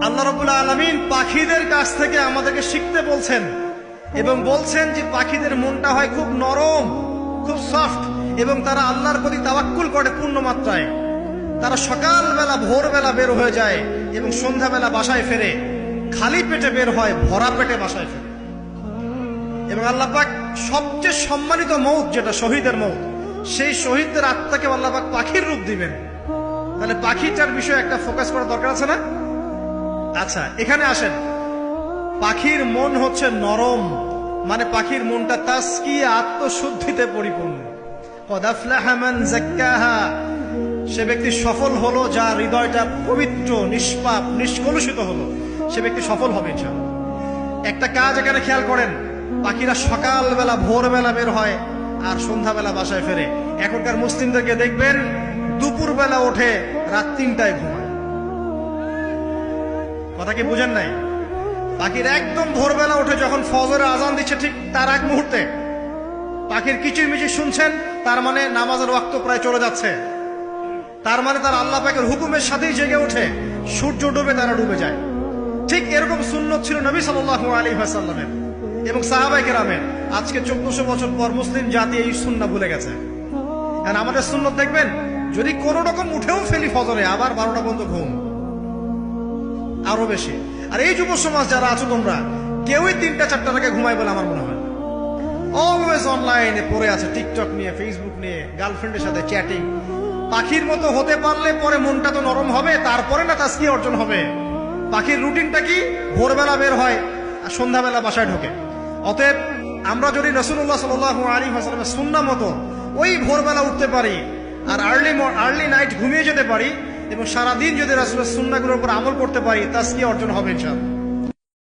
আল্লাহ রাব্বুল আলামিন পাখিদের কাছ থেকে আমাদেরকে শিখতে বলছেন এবং বলছেন যে পাখিদের মনটা হয় খুব নরম, খুব সফট, এবং তারা আল্লাহর প্রতি তাওয়াক্কুল করে পূর্ণ মাত্রায়। তারা সকালবেলা ভোরবেলা বের হয়ে যায় এবং সন্ধ্যাবেলা বাসায় ফেরে, খালি পেটে বের হয়, ভরা পেটে বাসায় ফেরে। এবং আল্লাহ পাক সবচেয়ে সম্মানিত মৌত যেটা শহীদের মৌত, সেই শহীদদের আত্মাকে আল্লাহ পাক পাখির রূপ দিবেন। তাহলে পাখিটার বিষয়ে একটা ফোকাস করার দরকার আছে না? আচ্ছা, এখানে আসেন। পাখির মন হচ্ছে নরম, মানে পাখির মনটা তাসকিয়া, আত্মশুদ্ধিতে পরিপূর্ণ। কদ আফলাহা মান যাক্কাহা, সে ব্যক্তি সফল হলো যার হৃদয়টা পবিত্র, নিষ্পাপ, নিষ্কলুষিত হলো, সে ব্যক্তি সফল হবে ইনশাআল্লাহ। একটা কাজ এখানে খেয়াল করেন, পাখিরা সকালবেলা ভোরবেলা বের হয় আর সন্ধ্যাবেলা বাসায় ফেরে। এখনকার মুসলিমদেরকে দেখবেন দুপুরবেলা ওঠে, রাত 3টায় ঘুমায়। কথা কি বুঝেন নাই? পাখির একদম ভোরবেলা উঠে যখন ফজরের আজান দিচ্ছে ঠিক তার এক মুহূর্তে পাখির কিচিরমিচির শুনছেন, তার মানে নামাজের ওয়াক্ত প্রায় চলে যাচ্ছে। তার মানে তার আল্লাহ পাকের হুকুমের সাথেই জেগে ওঠে, সূর্য ডুবে তারা ডুবে যায়। ঠিক এরকম সুন্নত ছিল নবী সাল্লাল্লাহু আলাইহি ওয়াসাল্লামের এবং সাহাবায়ে কেরামের। আজকে 1400 বছর পর মুসলিম জাতি এই সুন্নাহ ভুলে গেছে। আর আমাদের সুন্নত দেখবেন, যদি কোনো রকম উঠেও ফেলি ফজরে, আবার 12টা পর্যন্ত ঘুম, আরো বেশি। আর এই যুব সমাজ যারা আছো তোমরা, কেউই 3টা-4টার আগে ঘুমায় বলে আমার মনে হয়। অলওয়েজ অনলাইনে পড়ে আছে, টিকটক নিয়ে, ফেসবুক নিয়ে, গার্লফ্রেন্ডের সাথে চ্যাটিং। পাখির মতো হতে পারলে পরে মনটা তো নরম হবে, তারপরে না তাসকিয়া অর্জন হবে। পাখির রুটিনটা কি? ভোরবেলা বের হয় আর সন্ধ্যাবেলা বাসায় ঢোকে। অতএব আমরা যদি রাসূলুল্লাহ সাল্লাল্লাহু আলাইহি ওয়াসাল্লামের সুন্নাহ মতো ওই ভোরবেলা উঠতে পারি আর আর্লি নাইট ঘুমিয়ে যেতে পারি এবং সারাদিন যদি রাসূলের সুন্নাহগুলোর উপর আমল করতে পারি, তাসকিয়া অর্জন হবে ইনশাআল্লাহ।